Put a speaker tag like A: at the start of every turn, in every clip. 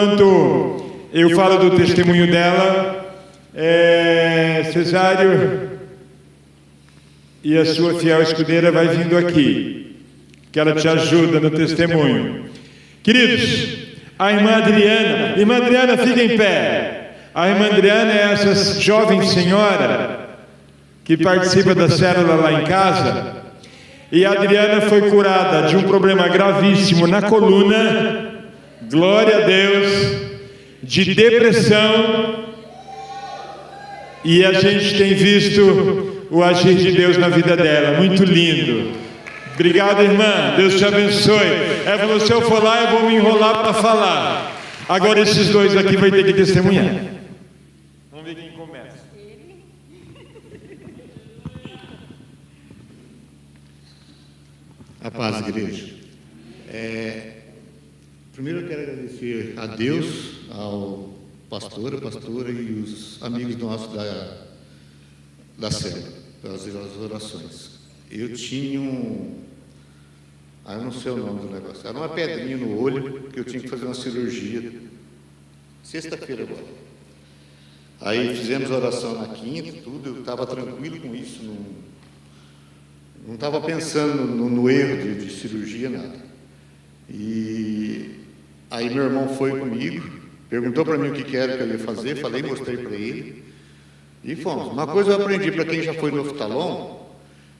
A: enquanto eu falo do testemunho dela, Cesário e a sua fiel escudeira vai vindo aqui, que ela te ajuda no testemunho. Queridos, a irmã Adriana, fica em pé. A irmã Adriana é essa jovem senhora que participa da célula lá em casa, e a Adriana foi curada de um problema gravíssimo na coluna, glória a Deus, de depressão, e a gente tem visto o agir de Deus na vida dela, muito lindo. Obrigado, irmã, Deus te abençoe. Se eu for lá, eu vou me enrolar para falar. Agora esses dois aqui vai ter que testemunhar. Vamos ver quem começa.
B: A paz, igreja. Primeiro eu quero agradecer a Deus, ao pastor, a pastora e os amigos nossos da célula, pelas orações. Eu tinha eu não sei o nome do negócio, era uma pedrinha no olho, que eu tinha que fazer uma cirurgia, sexta-feira agora. Aí fizemos a oração na quinta, tudo, eu estava tranquilo com isso, não estava pensando no erro de cirurgia, nada. E aí meu irmão foi comigo, perguntou para mim o que era que eu ia fazer, falei, mostrei para ele, e fomos. Uma coisa eu aprendi, para quem já foi no oftalmologista,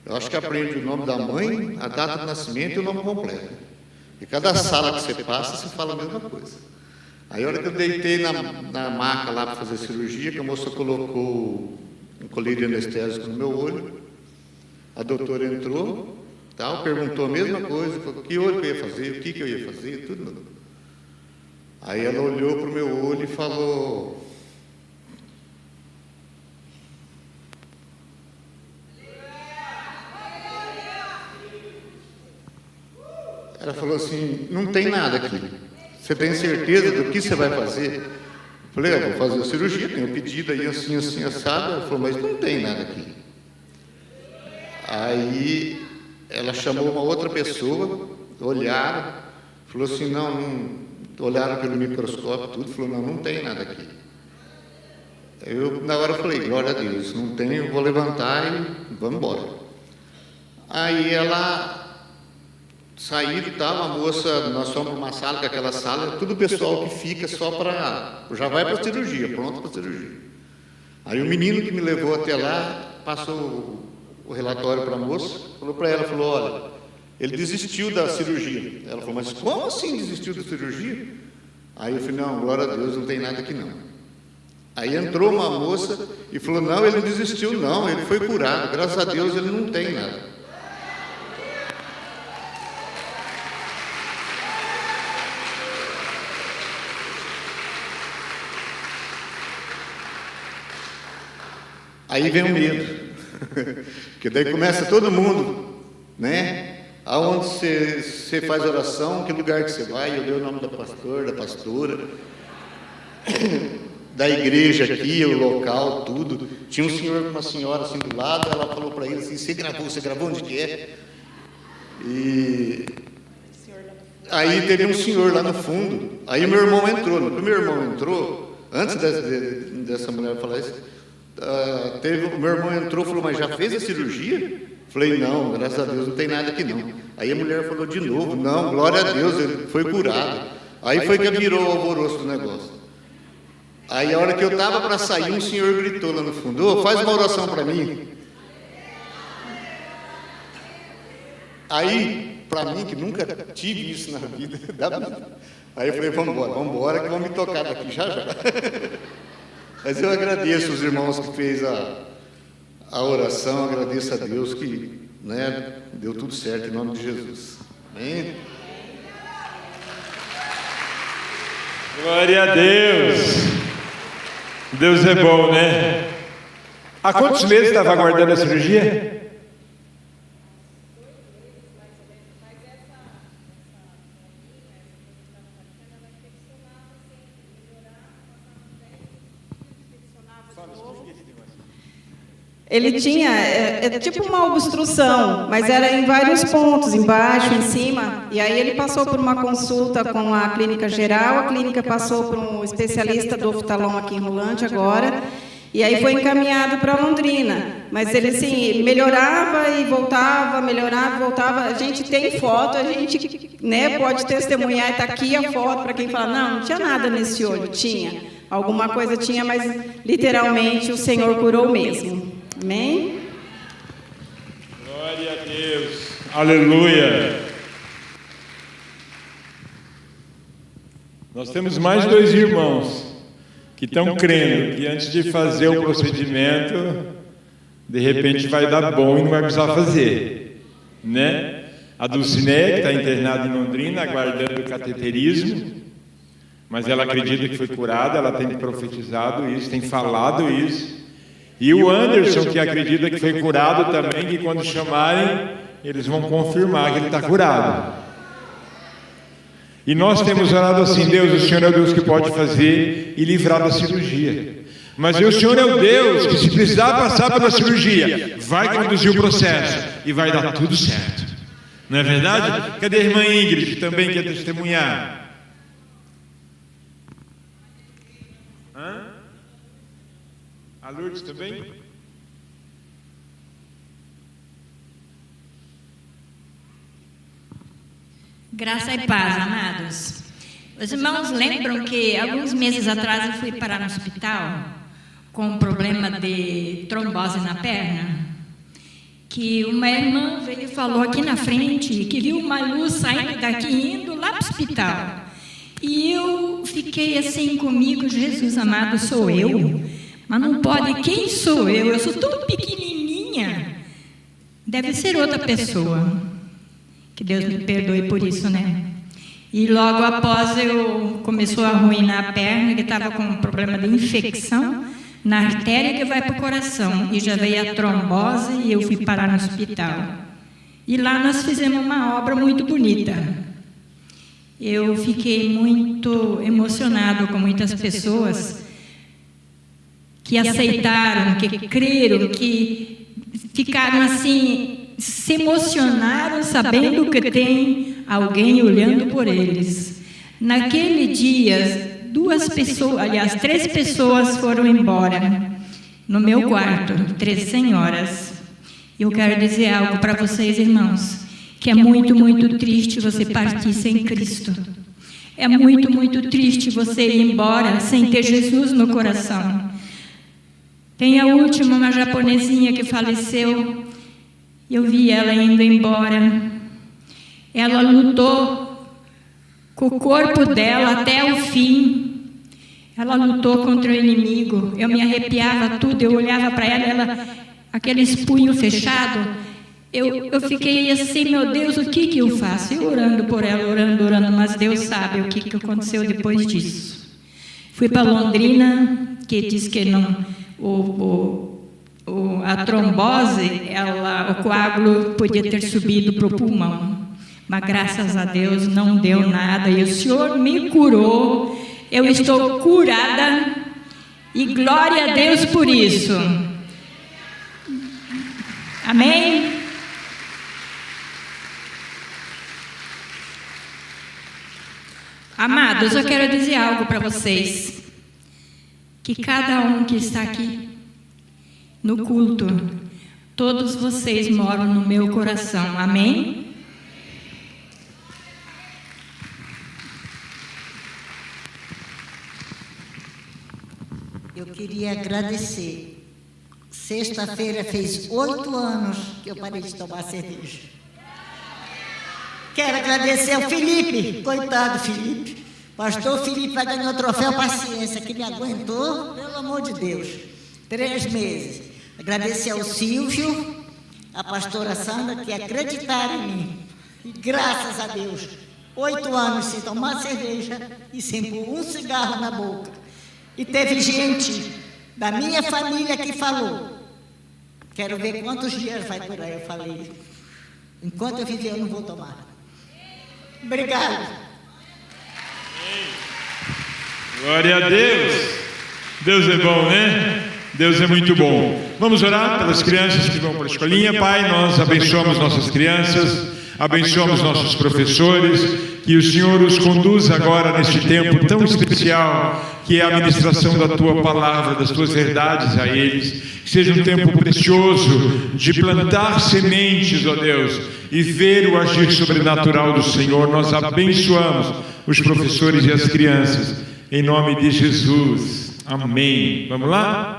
B: eu acho que aprende o nome da mãe, a data de nascimento e o nome completo. E cada sala que você passa, você fala a mesma coisa. Aí a hora que eu deitei na maca lá para fazer cirurgia, que a moça colocou um colírio anestésico no meu olho, a doutora entrou, perguntou a mesma coisa, falou que olho que eu ia fazer, o que eu ia fazer, tudo. Aí ela olhou para o meu olho e falou... Ela falou assim, não tem nada aqui. Você tem certeza do que você vai fazer? Eu falei, eu vou fazer a cirurgia, tenho pedido aí assim, assado. Ela falou, mas não tem nada aqui. Aí ela chamou uma outra pessoa, olharam, falou assim, não, olharam pelo microscópio, tudo, falou, não tem nada aqui. Eu, na hora, falei, glória a Deus, não tem, eu vou levantar e vamos embora. Aí ela... saíram e tal, a moça, nós fomos para uma sala, que é aquela sala, tudo pessoal que fica só para... já vai para a cirurgia, pronto para a cirurgia. Aí o menino que me levou até lá, passou o relatório para a moça, falou para ela, falou, olha, ele desistiu da cirurgia. Ela falou, mas como assim desistiu da cirurgia? Aí eu falei, não, glória a Deus, não tem nada aqui não. Aí entrou uma moça e falou, não, ele não desistiu não, ele foi curado, graças a Deus ele não tem nada. Aí vem o medo, porque daí começa todo mundo, né? Aonde você faz oração, que lugar que você vai, eu dei o nome da pastora, da pastora, da igreja aqui, o local, tudo. Tinha um senhor, uma senhora assim do lado, ela falou para ele assim, você gravou onde que é? E aí teve um senhor lá no fundo, aí meu irmão entrou, no meu irmão entrou, antes dessa mulher falar isso, meu irmão entrou e falou, mas já fez a cirurgia? Falei, não, graças a Deus não tem nada aqui não. Aí a mulher falou de novo, não, glória a Deus, ele foi curado. Aí foi que virou o alvoroço do negócio. Aí a hora que eu estava para sair, um senhor gritou lá no fundo, ô, faz uma oração para mim. Aí, para mim, que nunca tive isso na vida, aí eu falei, vamos embora que vão me tocar daqui já. Mas eu agradeço os irmãos que fez a oração, agradeço a Deus que, né, deu tudo certo em nome de Jesus. Amém?
A: Glória a Deus. Deus é bom, né? Há quantos meses estava aguardando a cirurgia?
C: ele tinha tipo uma obstrução, mas era em vários pontos, embaixo, em cima. E aí ele passou por uma consulta com a clínica geral, a clínica passou por um especialista do oftalmo aqui em Rolante agora, e aí foi encaminhado para Londrina. Mas ele, assim, melhorava e voltava, melhorava e voltava. A gente tem foto, a gente, né, pode testemunhar, e está aqui a foto para quem fala, não tinha nada nesse olho. Tinha, alguma coisa tinha, mas literalmente o Senhor curou mesmo. Amém?
A: Glória a Deus. Aleluia. Nós temos mais 2 irmãos que estão crendo que antes de fazer o procedimento, de repente vai dar bom e não vai precisar fazer, né? A Dulcineia, que está internada em Londrina, aguardando o cateterismo, mas ela acredita que foi curada, ela tem profetizado isso, tem falado isso. E o Anderson, que acredita que foi curado também, que quando chamarem, eles vão confirmar que ele está curado. E nós temos orado assim, Deus, o Senhor é o Deus que pode fazer e livrar da cirurgia. Mas o Senhor é o Deus que, se precisar passar pela cirurgia, vai conduzir o processo e vai dar tudo certo. Não é verdade? Cadê a irmã Ingrid, que também quer testemunhar? A Lourdes também?
D: Graça e paz, amados. Os irmãos lembram que alguns meses atrás eu fui parar no hospital com um problema de trombose na perna, que uma irmã veio e falou aqui na frente que viu uma luz saindo daqui indo lá para o hospital. E eu fiquei assim comigo, Jesus amado, sou eu? Mas não pode, quem sou eu? Eu sou tão pequenininha. Deve ser outra pessoa. Que Deus me perdoe por isso, né? E logo após começou a arruinar a perna, que estava com um problema de infecção na artéria que vai para o coração. E já veio a trombose e eu fui parar no hospital. E lá nós fizemos uma obra muito bonita. Eu fiquei muito emocionado com muitas pessoas que aceitaram, que creram, que ficaram assim, se emocionaram sabendo que tem alguém olhando por eles. Naquele dia, 3 pessoas foram embora no meu quarto, 3 senhoras. Eu quero dizer algo para vocês, irmãos, que é muito, muito triste você partir sem Cristo. É muito, muito triste você ir embora sem ter Jesus no coração. Tem a última, uma japonesinha que faleceu. Eu vi ela indo embora. Ela lutou com o corpo dela até o fim. Ela lutou contra o inimigo. Eu me arrepiava tudo. Eu olhava para ela, aqueles punhos fechados. Eu fiquei assim, meu Deus, o que eu faço? Eu orando por ela, orando, mas Deus sabe o que aconteceu depois disso. Fui para Londrina, que diz que não... a trombose, o coágulo podia ter subido para o pulmão, mas graças a Deus não deu nada, e o Senhor me curou, eu estou curada, e glória a Deus por isso. Amém? Amados, eu quero dizer algo para vocês, que cada um que está aqui no culto, todos vocês moram no meu coração, amém?
E: Eu queria agradecer. Sexta-feira fez 8 anos que eu parei de tomar cerveja. Quero agradecer ao Felipe, coitado Felipe. Pastor Felipe vai ganhar o troféu Paciência, que me aguentou, pelo amor de Deus, 3 meses. Agradecer ao Silvio, a pastora Sandra, que acreditaram em mim. E graças a Deus, 8 anos sem tomar cerveja e sem pôr um cigarro na boca. E teve gente da minha família que falou, quero ver quantos dias vai durar. Eu falei, enquanto eu viver eu não vou tomar. Obrigado.
A: Glória a Deus. Deus é bom, né? Deus é muito bom. Vamos orar pelas crianças que vão para a escolinha. Pai, nós abençoamos nossas crianças, abençoamos nossos professores, que o Senhor os conduza agora neste tempo tão especial, que é a ministração da Tua Palavra, das Tuas verdades a eles. Que seja um tempo precioso de plantar sementes, ó Deus, e ver o agir sobrenatural do Senhor. Nós abençoamos os professores e as crianças, em nome de Jesus. Amém. Vamos lá?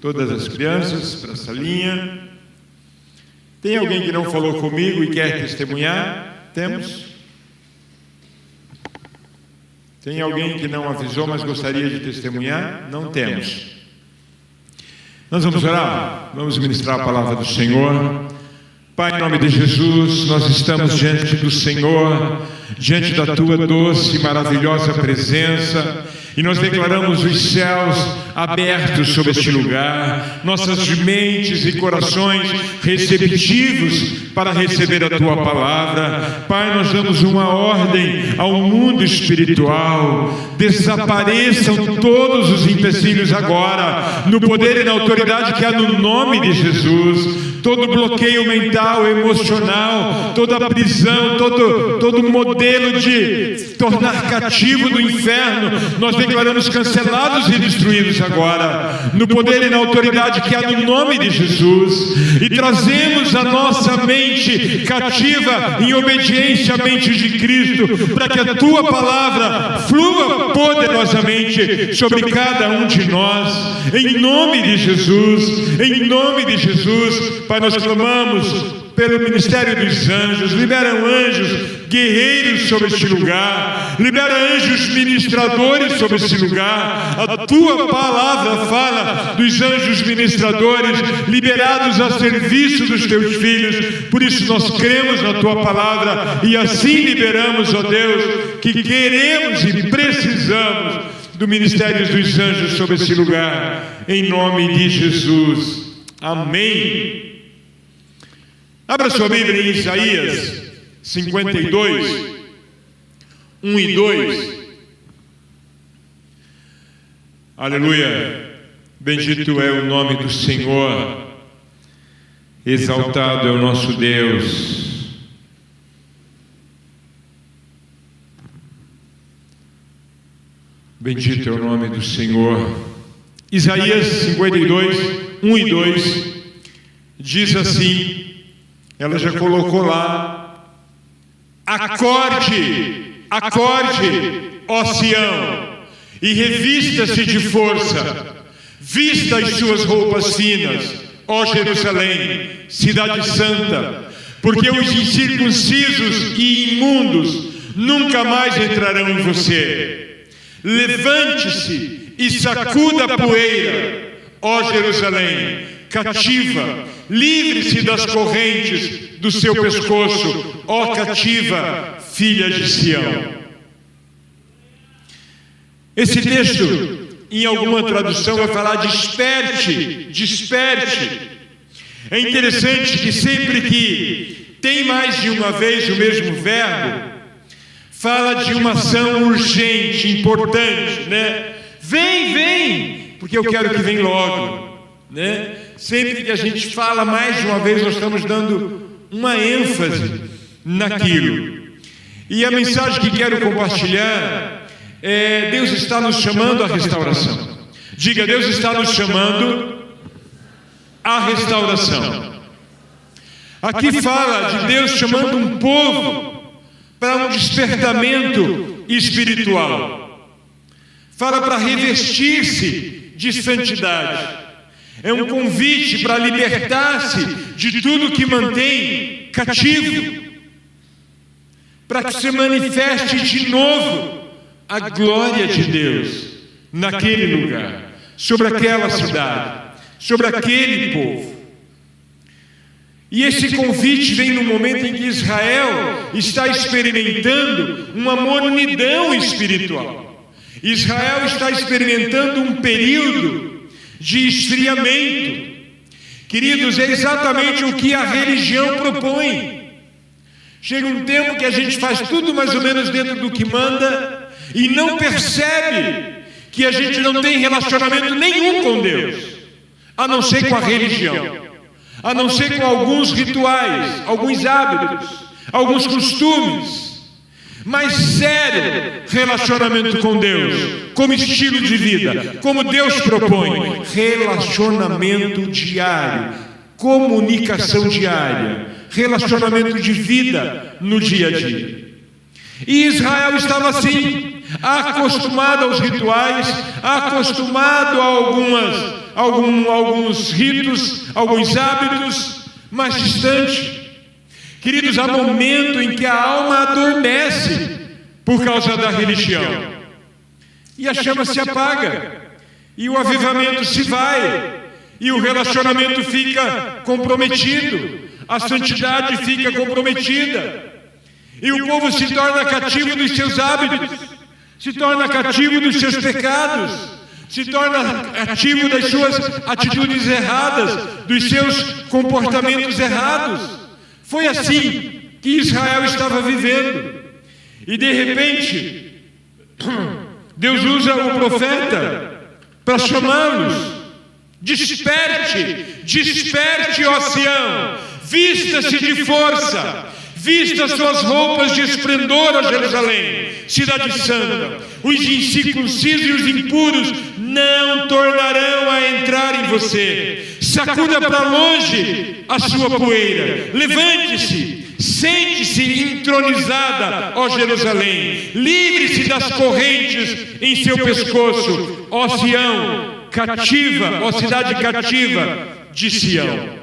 A: Todas as crianças para a salinha. Tem alguém que não falou comigo e quer testemunhar? Temos? Tem alguém que não avisou, mas gostaria de testemunhar? Não temos. Nós vamos orar, vamos ministrar a palavra do Senhor. Pai, em nome de Jesus, nós estamos diante do Senhor, diante da Tua doce e maravilhosa presença, e nós declaramos os céus abertos sobre este lugar, nossas mentes e corações receptivos para receber a Tua palavra. Pai, nós damos uma ordem ao mundo espiritual: desapareçam todos os empecilhos agora, no poder e na autoridade que há no nome de Jesus. Todo bloqueio mental, emocional, toda prisão, todo modelo de tornar cativo do inferno, nós declaramos cancelados e destruídos agora, no poder e na autoridade que há no nome de Jesus, e trazemos a nossa mente cativa em obediência à mente de Cristo, para que a Tua palavra flua poderosamente sobre cada um de nós, em nome de Jesus, em nome de Jesus. Pai, nós clamamos pelo ministério dos anjos. Libera anjos guerreiros sobre este lugar, libera anjos ministradores sobre este lugar. A Tua palavra fala dos anjos ministradores liberados a serviço dos Teus filhos. Por isso nós cremos na Tua palavra e assim liberamos, ó Deus, que queremos e precisamos do ministério dos anjos sobre este lugar, em nome de Jesus. Amém. Abra sua Bíblia em Isaías 52, 1 e 2. Aleluia. Bendito é o nome do Senhor. Exaltado é o nosso Deus. Bendito é o nome do Senhor. Isaías 52, 1 e 2 diz assim. Ela já colocou lá: acorde, acorde, ó Sião, e revista-se de força, vista as suas roupas finas, ó Jerusalém, cidade santa, porque os incircuncisos e imundos nunca mais entrarão em você. Levante-se e sacuda a poeira, ó Jerusalém, cativa, livre-se das correntes do seu pescoço, ó cativa, filha de Sião. Esse texto, em alguma tradução, vai falar desperte, desperte. É interessante que sempre que tem mais de uma vez o mesmo verbo, fala de uma ação urgente, importante, né? Vem, vem, porque eu quero que venha logo, né? Sempre que a gente fala mais de uma vez, nós estamos dando uma ênfase naquilo. E a mensagem que quero compartilhar é: Deus está nos chamando à restauração. Diga, Deus está nos chamando à restauração. Aqui fala de Deus chamando um povo para um despertamento espiritual. Fala para revestir-se de santidade. É um convite para libertar-se de tudo que mantém cativo, para que se manifeste de novo a glória de Deus naquele lugar, sobre aquela cidade, sobre aquele povo. E esse convite vem no momento em que Israel está experimentando uma mornidão espiritual. Israel está experimentando um período de esfriamento. Queridos, é exatamente o que a religião propõe. Chega um tempo que a gente faz tudo mais ou menos dentro do que manda e não percebe que a gente não tem relacionamento nenhum com Deus. a não ser com a religião, a não ser com alguns rituais, alguns hábitos, alguns costumes, mas sério relacionamento com Deus, como estilo de vida, como Deus propõe, relacionamento diário, comunicação diária, relacionamento de vida no dia a dia. E Israel estava assim, acostumado aos rituais, acostumado a alguns ritos, alguns hábitos, mas distante. Queridos, há momento em que a alma adormece por causa da religião, e a chama se apaga, e o avivamento se vai, e o relacionamento fica comprometido, a santidade fica comprometida, e o povo se torna cativo dos seus hábitos, se torna cativo dos seus pecados, se torna cativo das suas atitudes erradas, dos seus comportamentos errados. Foi assim que Israel estava vivendo. E de repente, Deus usa o profeta para chamá-los. Desperte, desperte, ó Sião, vista-se de força, vista suas roupas de esplendor, ó Jerusalém, cidade santa. Os incircuncisos e os impuros não tornarão a entrar em você. Sacuda para longe a sua poeira. Levante-se, sente-se entronizada, ó Jerusalém. Livre-se das correntes em seu pescoço, ó Sião, cativa, ó cidade cativa de Sião.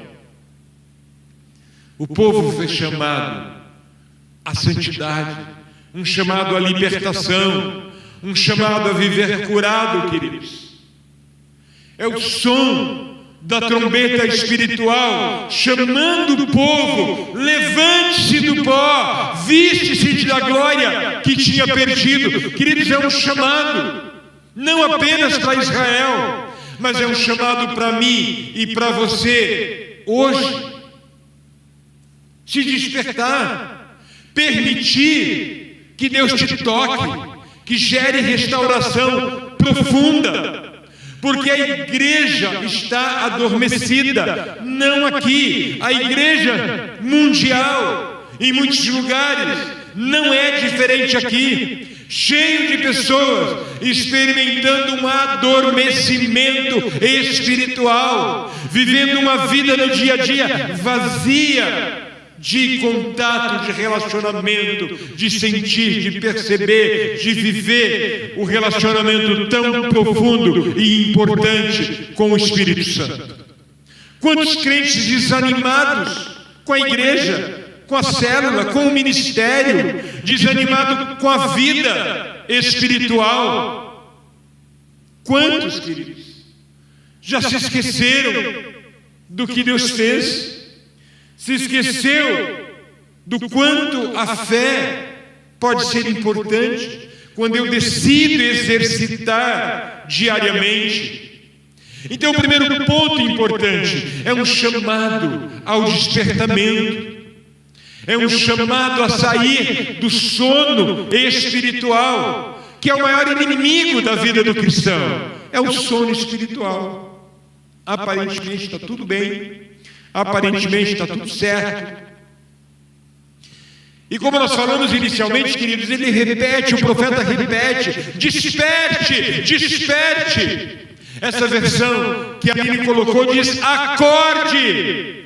A: O povo foi chamado à santidade, um chamado à libertação, um chamado a viver curado, queridos. É o som da trombeta espiritual chamando o povo: levante-se do pó, viste-se da glória que tinha perdido. Queridos, é um chamado não apenas para Israel, mas é um chamado para mim e para você hoje. Se despertar, permitir que Deus te toque, que gere restauração profunda, porque a igreja está adormecida, não aqui, a igreja mundial, em muitos lugares, não é diferente aqui, cheio de pessoas experimentando um adormecimento espiritual, vivendo uma vida no dia a dia vazia de contato, de relacionamento, de sentir, de perceber, de viver o relacionamento tão profundo e importante com o Espírito Santo. Quantos crentes desanimados com a igreja, com a célula, com o ministério, desanimado com a vida espiritual. Quantos, queridos, já se esqueceram do que Deus fez? Se esqueceu do quanto a fé pode ser importante quando eu decido exercitar diariamente. Então, o primeiro ponto importante é um chamado ao despertamento, é um chamado a sair do sono espiritual, que é o maior inimigo da vida do cristão. É o sono espiritual. Aparentemente está tudo bem, aparentemente está tudo certo. E como nós falamos inicialmente, queridos, ele repete, o profeta repete: desperte, desperte. Essa versão que a Bíblia colocou diz: acorde,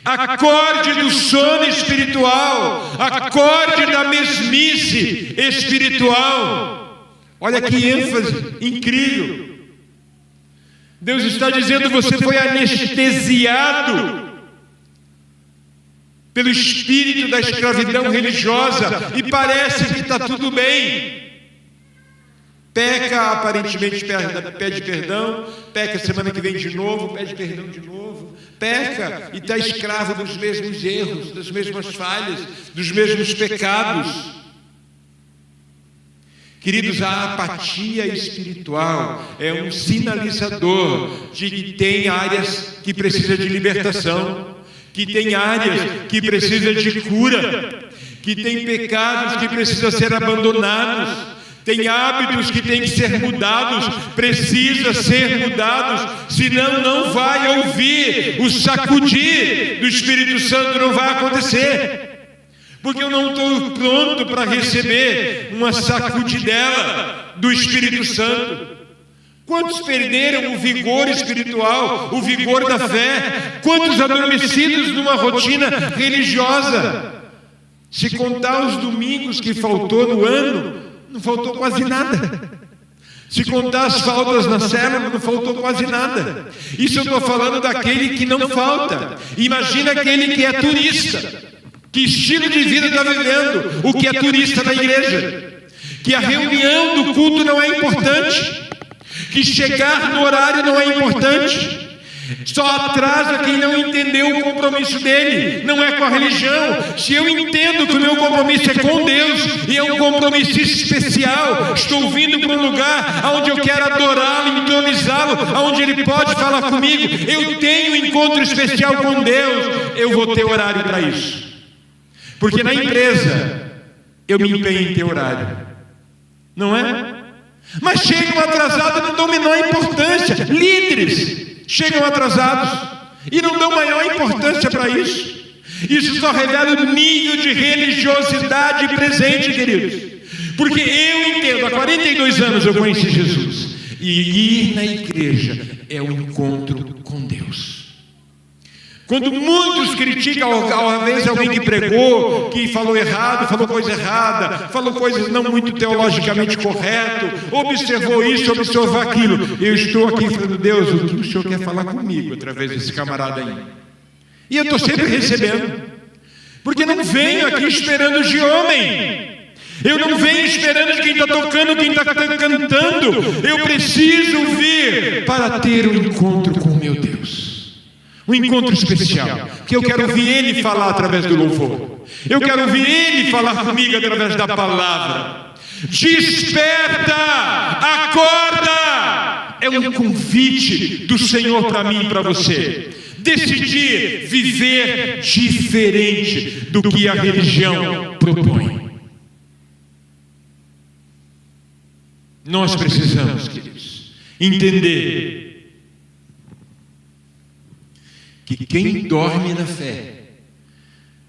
A: acorde do sono espiritual, acorde da mesmice espiritual. Olha que ênfase incrível. Deus está dizendo: você foi anestesiado pelo espírito da escravidão religiosa e parece que está tudo bem. Peca, aparentemente pede perdão, peca semana que vem de novo, pede perdão de novo, peca e está escravo dos mesmos erros, das mesmas falhas, dos mesmos pecados. Queridos, a apatia espiritual é um sinalizador de que tem áreas que precisam de libertação, que tem áreas que precisam de cura, que tem pecados que precisam ser abandonados, tem hábitos que têm que ser mudados, precisa ser mudados, senão não vai ouvir o sacudir do Espírito Santo, não vai acontecer, porque eu não estou pronto para receber uma sacudidela do Espírito Santo. Quantos perderam o vigor espiritual, o vigor da fé? Quantos adormecidos numa rotina religiosa? Se contar os domingos que faltou no ano, não faltou quase nada. Se contar as faltas na célula, não faltou quase nada. Isso eu estou falando daquele que não falta. Imagina aquele que é turista. Que estilo de vida está vivendo? O que é turista na igreja? Que a reunião do culto não é importante. Que chegar no horário não é importante. Só atrasa quem não entendeu o compromisso dele. Não é com a religião. Se eu entendo que o meu compromisso é com Deus, e é um compromisso especial, estou vindo para um lugar onde eu quero adorá-lo, entronizá-lo, onde ele pode falar comigo, eu tenho um encontro especial com Deus, eu vou ter horário para isso. Porque na empresa eu me empenho em ter horário, não é? Mas chegam atrasados e não dão menor importância. Líderes chegam atrasados e não dão maior importância para isso. Isso só revela o nível de religiosidade presente, queridos. Porque eu entendo, há 42 anos eu conheci Jesus, e ir na igreja é um encontro com Deus. Quando muitos criticam, às vezes alguém que pregou, que falou errado, falou coisa errada, falou coisas não muito teologicamente correto, observou isso, observou aquilo, eu estou aqui falando, Deus, o que o Senhor quer falar comigo através desse camarada aí? E eu estou sempre recebendo, porque não venho aqui esperando de homem, eu não venho esperando de quem está tocando, quem está cantando, eu preciso vir para ter um encontro com meu Deus. Um encontro especial, que eu quero ouvir Ele falar através do louvor. Eu quero ouvir Ele falar comigo através da palavra. Desperta, acorda. É um convite do Senhor para mim e para você. Decidir viver diferente do que a religião propõe. Nós precisamos, queridos, entender que quem dorme na fé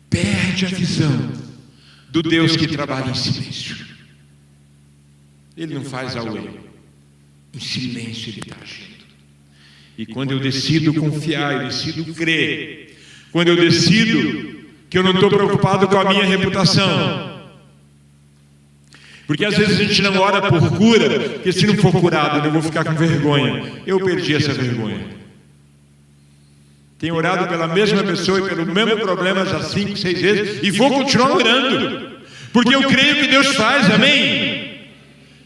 A: perde a visão do Deus que trabalha em silêncio. Ele não faz auê, em silêncio ele está agindo. E quando eu decido confiar, eu decido crer, quando eu decido que eu não estou preocupado com a minha reputação, porque às vezes a gente não ora por cura, porque se não for curado eu vou ficar com vergonha. Eu perdi essa vergonha. Tenho orado pela mesma pessoa e pelo mesmo problema já 5, 6 vezes, e vou continuar orando, porque eu creio que Deus faz, amém?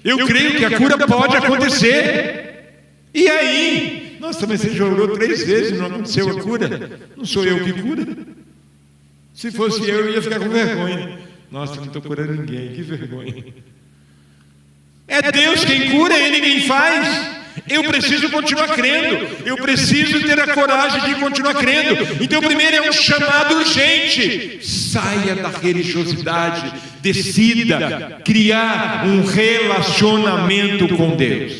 A: Eu creio que a cura pode acontecer. E aí? Nossa, mas você já orou 3 vezes e não aconteceu a cura? Não sou eu que cura? Se fosse eu ia ficar com vergonha. Nossa, não estou curando ninguém, que vergonha. É Deus quem cura, Ele quem faz. Eu preciso continuar crendo, eu preciso ter a coragem de continuar crendo. Então primeiro é um chamado urgente. Saia da religiosidade, decida criar um relacionamento com Deus.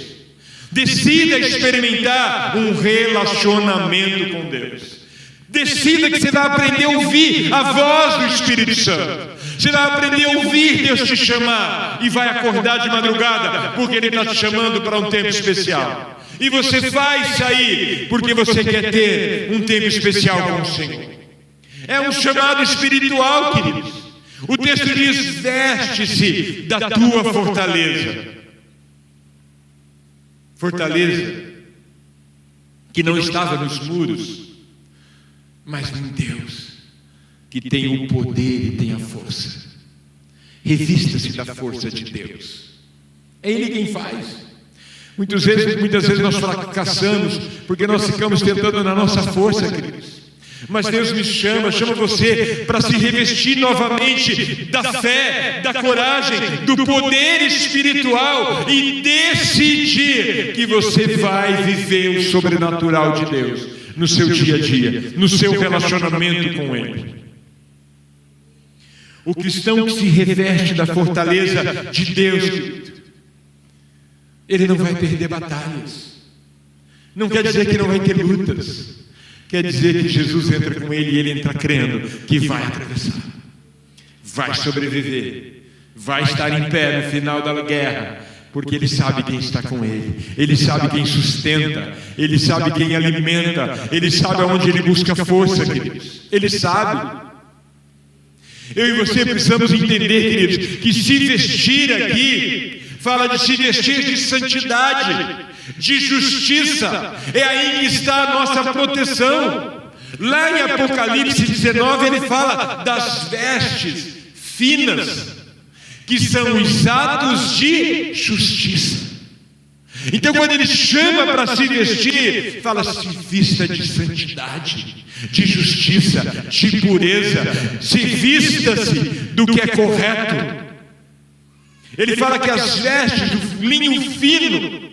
A: Decida experimentar um relacionamento com Deus. Decida que você vai aprender a ouvir a voz do Espírito Santo. Você vai aprender a ouvir Deus te chamar e vai acordar de madrugada porque Ele está te chamando para um tempo especial. E você vai sair porque você quer ter um tempo especial com o Senhor. É um chamado espiritual, queridos. O texto diz: veste-se da tua fortaleza. Fortaleza que não estava nos muros, mas em Deus, que tem o poder e tem a força. Revista-se da força de Deus. É Ele quem faz. Muitas vezes nós fracassamos porque nós ficamos tentando na nossa força, queridos. Mas Deus me chama você para se revestir novamente da fé, da coragem, do poder espiritual e decidir que você vai viver o sobrenatural de Deus no seu dia a dia, no seu relacionamento com Ele. O cristão que se reveste da fortaleza de Deus, ele não vai perder batalhas. Não quer dizer que não vai ter lutas. Quer dizer que Jesus entra com ele e ele entra crendo que vai atravessar, vai sobreviver, vai estar em pé no final da guerra, porque ele sabe quem está com ele, ele sabe quem sustenta, ele sabe quem alimenta, ele sabe aonde ele busca força, queridos. Ele sabe. Eu e você precisamos entender, queridos, que se vestir aqui fala de se vestir de santidade, de justiça. É aí que está a nossa proteção. Lá em Apocalipse 19 ele fala das vestes finas, que são os atos de justiça. Então quando ele chama para se vestir, fala: se vista de santidade, de justiça, de pureza, se vista-se do que é correto. Ele fala que as vestes do linho fino,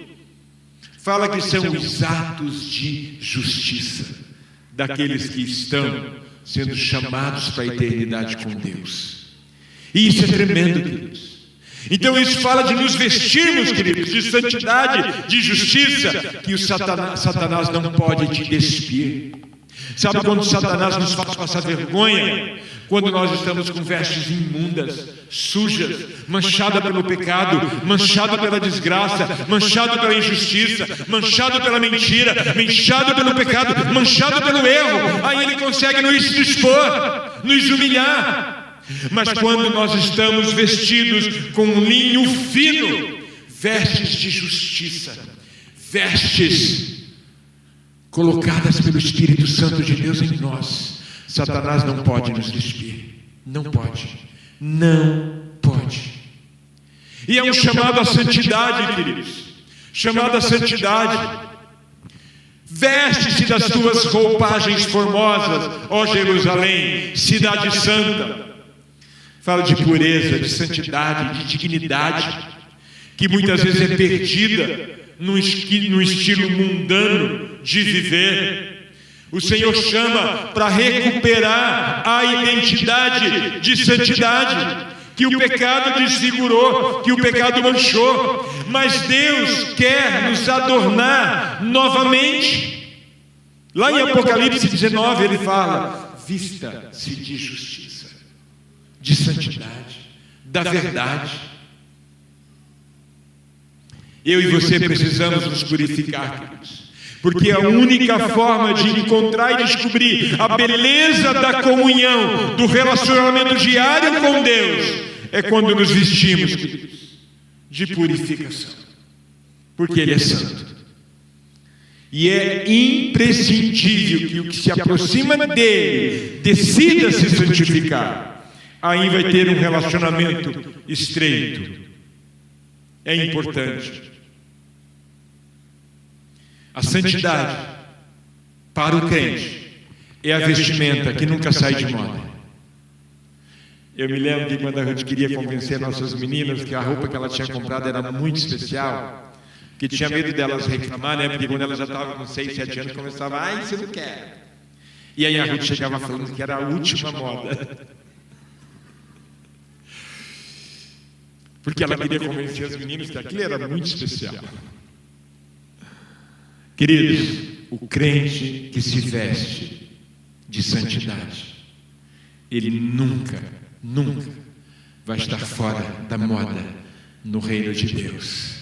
A: fala que são os atos de justiça daqueles que estão sendo chamados para a eternidade com Deus. E isso é tremendo, queridos. Então isso fala de nos vestirmos, queridos, de santidade, de justiça, que o Satanás não pode te despir. Sabe quando Satanás nos faz passar vergonha? Quando nós estamos com vestes imundas, sujas, manchada pelo pecado, manchada pela desgraça, manchado pela injustiça, manchado pela mentira, manchado pelo pecado, manchado pelo erro. Aí ele consegue nos expor, nos humilhar. Mas quando nós estamos vestidos com um linho fino, vestes de justiça, vestes colocadas pelo Espírito Santo de Deus em nós, Satanás não pode nos despir. Não pode. Não pode. E é um chamado à santidade, queridos. Chamado à santidade. Veste-se das tuas roupagens formosas, ó Jerusalém, cidade santa. Fala de pureza, de santidade, de dignidade, que muitas vezes é perdida no estilo mundano de viver. O Senhor chama para recuperar a identidade de santidade que o pecado desfigurou, que o pecado manchou. Mas Deus quer nos adornar novamente. Lá em Apocalipse 19 ele fala: vista-se de justiça, de santidade, da verdade. Eu e você precisamos nos purificar, queridos. Porque a única forma de encontrar e descobrir a beleza da comunhão, do relacionamento diário com Deus, é quando nos vestimos, queridos, de purificação. Porque Ele é santo. E é imprescindível que o que se aproxima dele decida se santificar. Aí vai ter um relacionamento estreito. É importante. A santidade, para o crente, é a vestimenta que nunca sai de moda. Eu me lembro de quando a gente queria convencer nossas meninas que a roupa que ela tinha comprado era muito especial, que tinha medo delas reclamar, né? Porque quando elas já estavam com 6, 7 anos, começava: ai, você não quer. E aí a Ruth chegava falando que era a última moda. Porque ela queria convencer as meninas que aquilo era muito especial. Queridos, o crente que se veste de santidade, ele nunca vai estar fora da moda no reino de Deus.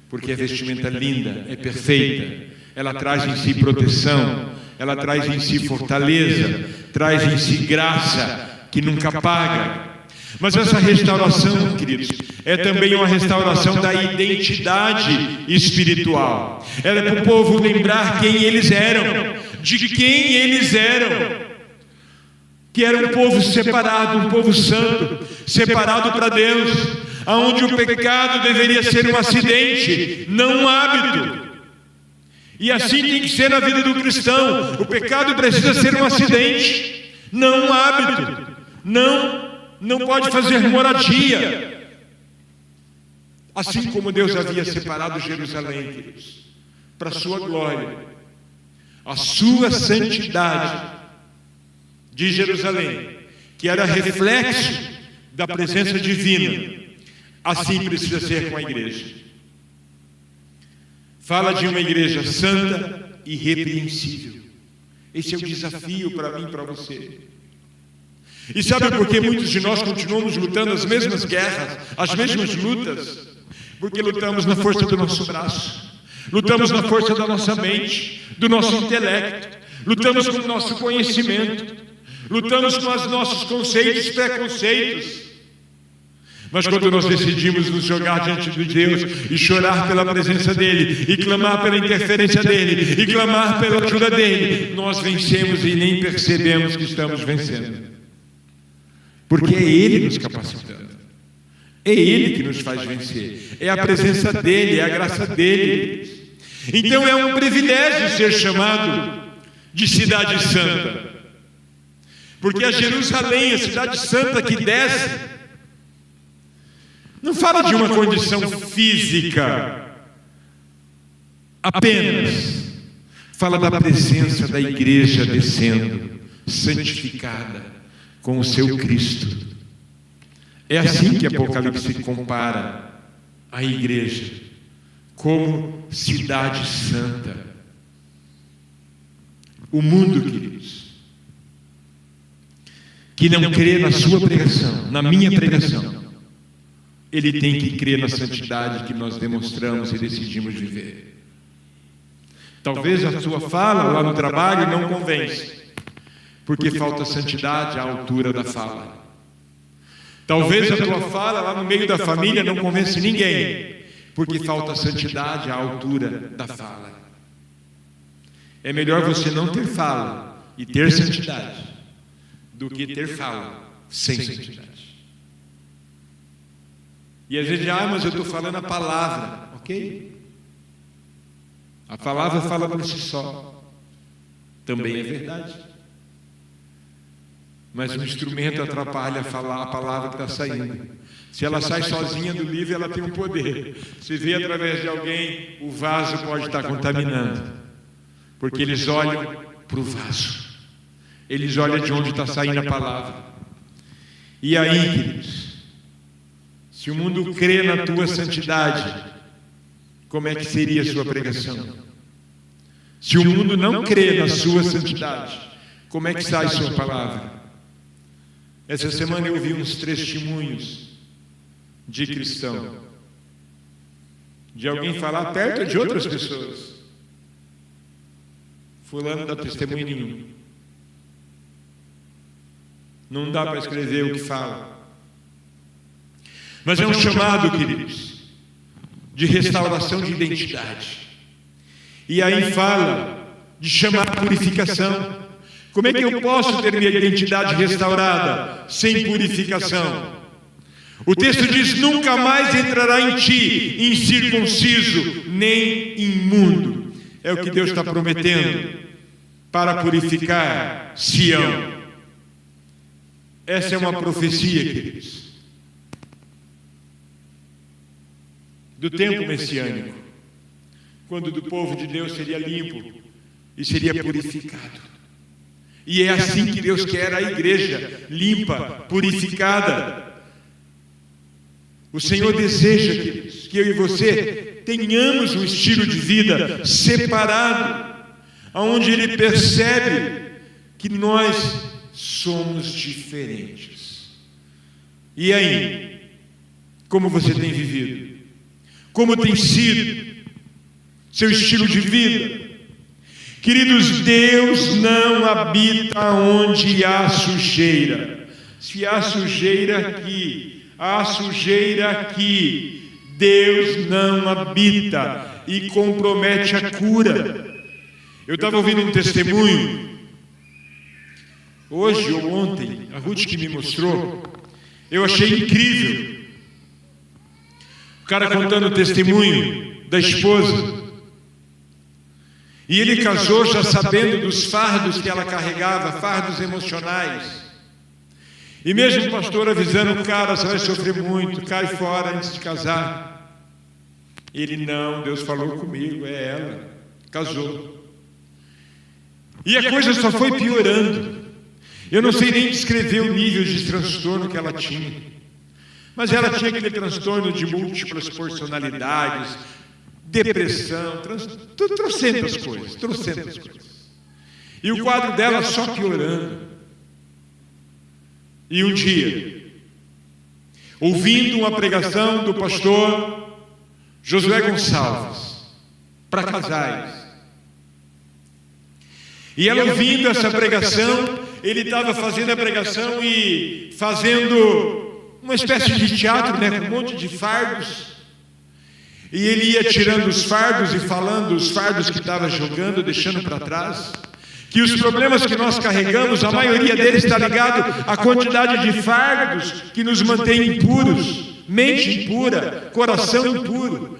A: Porque a vestimenta linda, é perfeita, ela traz em si proteção, ela traz em si fortaleza, traz em si graça que nunca apaga. Mas essa restauração, queridos, é também uma restauração da identidade espiritual. Ela é para o povo lembrar quem eles eram, de quem eles eram. Que era um povo separado, um povo santo, separado para Deus, onde o pecado deveria ser um acidente, não um hábito. E assim tem que ser na vida do cristão. O pecado precisa ser um acidente, não um hábito. Não pode fazer moradia. Assim como Deus havia separado Jerusalém, queridos, para a sua glória, a sua santidade de Jerusalém, que era reflexo da presença divina, assim precisa ser com a igreja. Fala de uma igreja santa e irrepreensível. Esse é o desafio para mim e para você. E sabe por que muitos de nós continuamos lutando as mesmas guerras, as mesmas lutas? Porque lutamos na força do nosso braço, lutamos na força da nossa mente, do nosso intelecto, lutamos com o nosso conhecimento, lutamos com os nossos conceitos, preconceitos. Mas quando nós decidimos nos jogar diante de Deus e chorar pela presença dEle, e clamar pela interferência dEle, e clamar pela ajuda dEle, nós vencemos e nem percebemos que estamos vencendo. Porque é Ele nos capacitando. É Ele que nos faz vencer. É a presença dEle, é a graça dEle. Então é um privilégio ser chamado de cidade santa. Porque a Jerusalém, a cidade santa que desce, não fala de uma condição física apenas. Fala da presença da igreja descendo, santificada, com o seu Cristo. É assim que Apocalipse compara a igreja como cidade santa. O mundo, queridos, que não crê na sua pregação, na minha pregação, ele tem que crer na santidade que nós demonstramos e decidimos viver. Talvez a sua fala lá no trabalho não convence, porque falta santidade à altura da fala. Talvez a tua fala lá no meio da família não convence ninguém, porque falta santidade à altura da fala. É melhor você não ter fala e ter santidade, do que ter fala sem santidade. E às vezes, mas eu estou falando a palavra, ok? A palavra fala por si só, também é verdade. Mas o instrumento atrapalha a falar a palavra que está saindo. Se ela sai sozinha do livro, ela tem um poder. Se vê através de alguém, o vaso pode estar contaminando. Porque eles olham para o vaso. Eles olham de onde está saindo a palavra. E aí, queridos, se o mundo crê na tua santidade, como é que seria a sua pregação? Se o mundo não crê na sua santidade, como é que sai a sua palavra? Essa semana eu ouvi uns testemunhos de cristão, de alguém falar perto de outras pessoas. Fulano dá testemunho nenhum. Não dá para escrever o que fala. Mas é um chamado, queridos, de restauração de identidade. E aí fala de chamar a purificação. Como é que eu posso ter minha identidade restaurada sem purificação? O texto diz: nunca mais entrará em ti incircunciso, nem imundo. É o que Deus está prometendo para purificar Sião. Essa é uma profecia, queridos, do tempo messiânico, quando do povo de Deus seria limpo e seria purificado. E é assim que Deus quer a igreja, limpa, purificada. O Senhor deseja, queridos, que eu e você tenhamos um estilo de vida separado, onde Ele percebe que nós somos diferentes. E aí, como você tem vivido? Como tem sido seu estilo de vida? Queridos, Deus não habita onde há sujeira. Se há sujeira aqui, Deus não habita e compromete a cura. Eu estava ouvindo um testemunho, hoje ou ontem, a Ruth que me mostrou, eu achei incrível. O cara contando o testemunho da esposa. E ele casou já sabendo dos fardos que ela carregava, fardos emocionais. E mesmo o pastor avisando o cara: você vai sofrer muito, cai fora antes de casar. Ele: não, Deus falou comigo, é ela. Casou. E a coisa só foi piorando. Eu não sei nem descrever o nível de transtorno que ela tinha. Mas ela tinha aquele transtorno de múltiplas personalidades, depressão, trocentas coisas. E o quadro dela só piorando. E um dia, ouvindo uma pregação do pastor Josué Gonçalves, para casais, e ela ouvindo essa pregação, ele estava fazendo a pregação e fazendo uma espécie de teatro, né, com um monte de fardos. E ele ia tirando os fardos e falando os fardos que estava jogando, deixando para trás. Que os problemas que nós carregamos, a maioria deles está ligado à quantidade de fardos que nos mantém impuros, mente impura, coração impuro.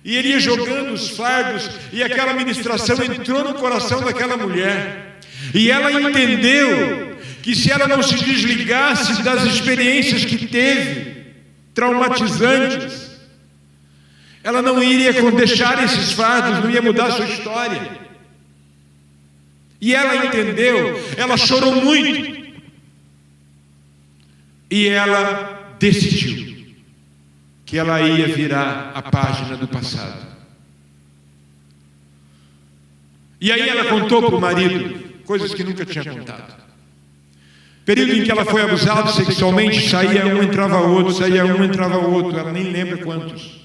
A: E ele ia jogando os fardos e aquela ministração entrou no coração daquela mulher. E ela entendeu que se ela não se desligasse das experiências que teve, traumatizantes, ela não iria deixar esses fardos, não ia mudar a sua história. E ela entendeu, ela chorou muito. E ela decidiu que ela ia virar a página do passado. E aí ela contou para o marido coisas que nunca tinha contado. Período em que ela foi abusada sexualmente, saía um, entrava outro, saía um, entrava outro, ela nem lembra quantos.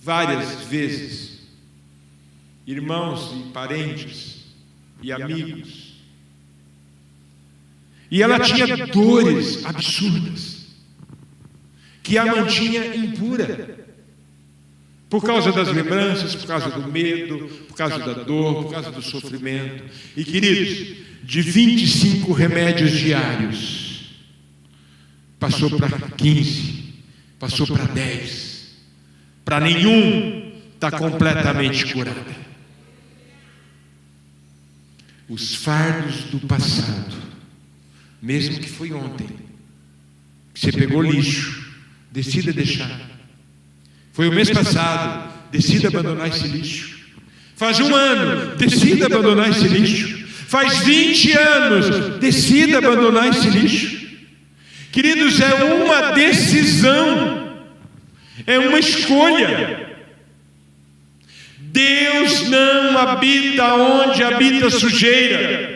A: Várias vezes. Irmãos e parentes e amigos. E ela tinha dores absurdas que a mantinha impura, por causa das lembranças, por causa do medo, por causa da dor, por causa do sofrimento. E queridos, de 25 remédios diários, passou para 15, passou para 10, para nenhum está completamente curada. Os fardos do passado, mesmo que foi ontem, que você pegou lixo, decida deixar. Foi o mês passado, decida abandonar esse lixo. Faz um ano, decida abandonar esse lixo. Faz 20 anos, decida abandonar esse lixo. Queridos, é uma decisão, é uma escolha. Deus não habita onde habita sujeira.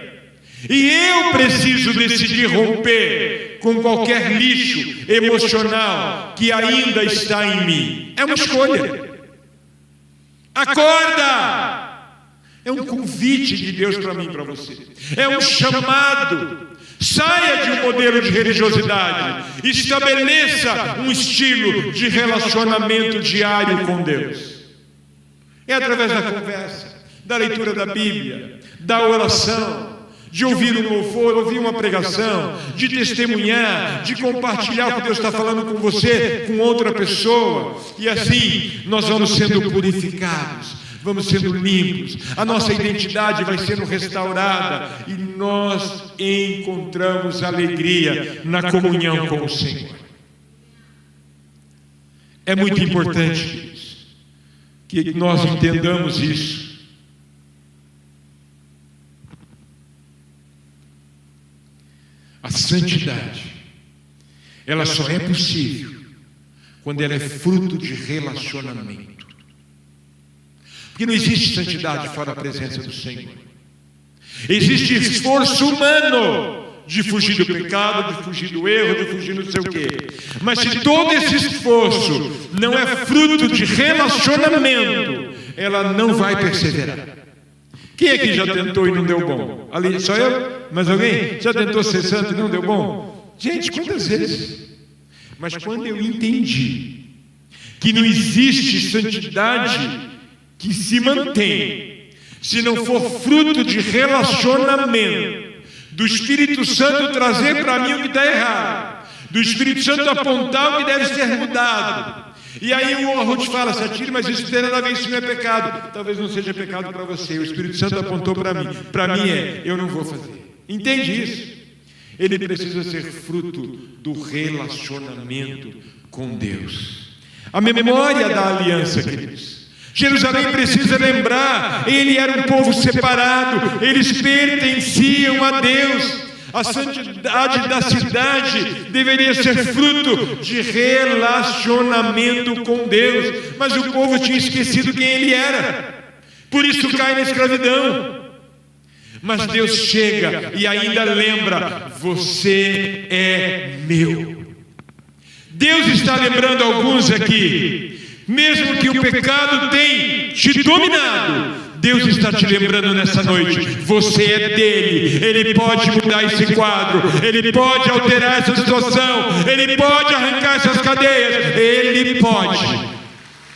A: E eu preciso decidir romper com qualquer lixo emocional que ainda está em mim. É uma escolha. Acorda! É um convite de Deus para mim e para você. É um chamado. Saia de um modelo de religiosidade. Estabeleça um estilo de relacionamento diário com Deus. É através da conversa, da leitura da Bíblia, da oração, de ouvir um louvor, ouvir uma pregação, de testemunhar, de compartilhar o que Deus está falando com você, com outra pessoa. E assim nós vamos sendo purificados, vamos sendo limpos, a nossa identidade vai sendo restaurada e nós encontramos alegria na comunhão com o Senhor. É muito importante que nós entendamos isso. A santidade, ela só é possível quando ela é fruto de relacionamento. Porque não existe santidade fora a presença do Senhor. Existe esforço humano de fugir do pecado, de fugir do erro, de fugir não sei o quê. Mas se todo esse esforço não é fruto de relacionamento, ela não vai perseverar. Quem aqui já tentou e não deu bom? Ali, só eu? Mas alguém? Já tentou ser santo e não deu bom? Gente, quantas vezes? Mas quando eu entendi que não existe santidade que se mantém se não for fruto de relacionamento, do Espírito Santo trazer para mim o que está errado, do Espírito Santo apontar o que deve ser mudado. E aí o Ruth fala, Satire, mas isso não tem nada a ver, isso não é pecado. Talvez não seja pecado para você, o Espírito Santo apontou para mim é, eu não vou fazer. Entende isso? Ele precisa ser fruto do relacionamento com Deus. A memória da aliança, queridos. Jerusalém precisa lembrar, ele era um povo separado, eles pertenciam a Deus. A santidade da cidade deveria ser fruto de relacionamento com Deus. Mas o povo tinha esquecido quem ele era. Por isso cai na escravidão. Mas Deus chega e ainda lembra: você é meu. Deus está lembrando alguns aqui, mesmo que o pecado tenha te dominado, Deus está te lembrando nessa noite: você é dele. Ele pode mudar esse quadro, ele pode alterar essa situação, ele pode arrancar essas cadeias, ele pode.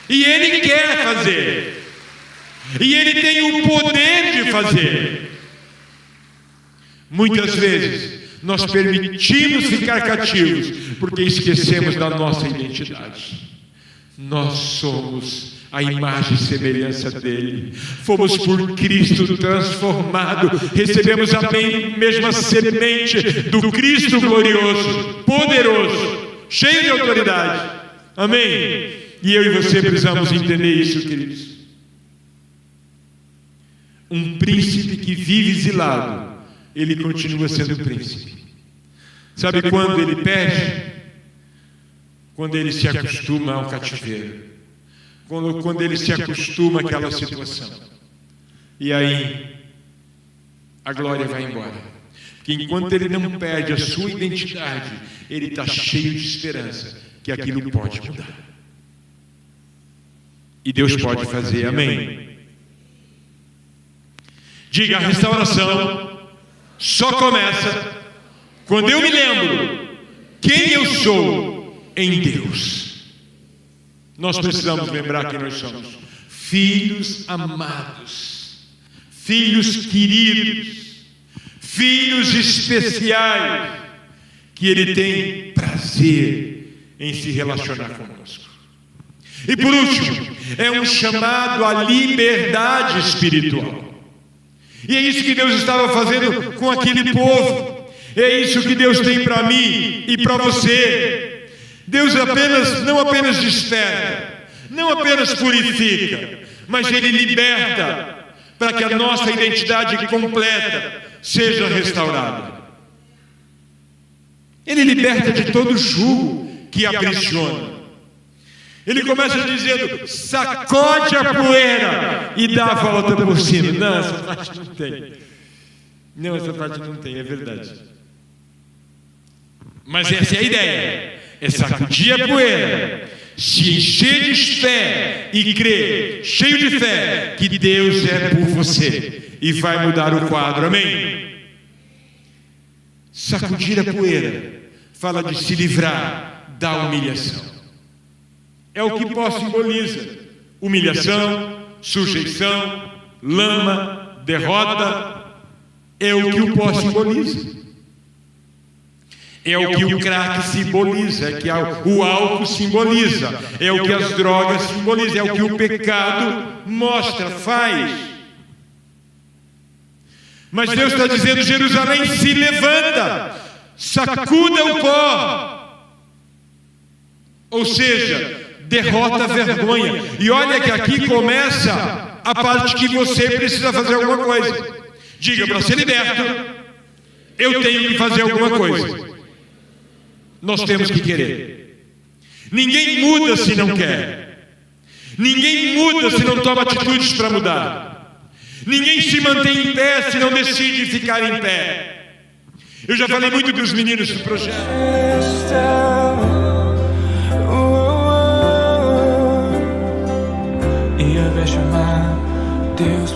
A: E ele quer fazer. E ele tem o poder de fazer. Muitas vezes nós permitimos ficar cativos porque esquecemos da nossa identidade. Nós somos a imagem e semelhança dele. Fomos por Cristo transformados. Recebemos a mesma semente do Cristo glorioso, poderoso, cheio de autoridade. Amém? E eu e você precisamos entender isso, queridos. Um príncipe que vive exilado, ele continua sendo príncipe. Sabe quando ele perde? Quando ele se acostuma ao cativeiro. Quando ele se acostuma àquela situação. E aí, a glória vai embora. Porque enquanto ele não perde a sua identidade, ele está cheio de esperança que aquilo pode mudar. E Deus pode fazer, amém? Diga: a restauração só começa quando eu me lembro quem eu sou em Deus. Nós precisamos lembrar quem nós somos: filhos amados, filhos queridos, filhos especiais, que Ele tem prazer em se relacionar conosco. E por último, é um chamado à liberdade espiritual. E é isso que Deus estava fazendo com aquele povo. É isso que Deus tem para mim e para você. Deus não apenas desperta, não apenas purifica, mas Ele liberta para que a nossa identidade completa seja restaurada. Ele liberta de todo jugo que aprisiona. Ele começa dizendo: sacode a poeira e dá a volta por cima. Não, essa parte não tem. Não, essa parte não tem, é verdade. Mas essa é a ideia: é sacudir a poeira, se encher de fé e crer, cheio de fé, que Deus é por você e vai mudar o quadro, amém? Sacudir a poeira fala de se livrar da humilhação. É o que pó simboliza: humilhação, sujeição, lama, derrota. É o que o pó simboliza. É o que o crack simboliza, é o que o álcool simboliza, é o que as drogas simbolizam, é o que o pecado mostra, faz. Mas Deus está dizendo: Jerusalém, se levanta, sacuda o pó. Ou seja, derrota a vergonha. E olha que aqui começa a parte que você precisa fazer alguma coisa. Diga: para ser liberto, eu tenho que fazer alguma coisa. Nós temos que querer. Ninguém muda se não quer. Ninguém muda se não toma atitudes para mudar. Ninguém se mantém em pé se não decide ficar em pé. Eu já falei muito dos meninos do projeto.
F: Ia chamar Deus.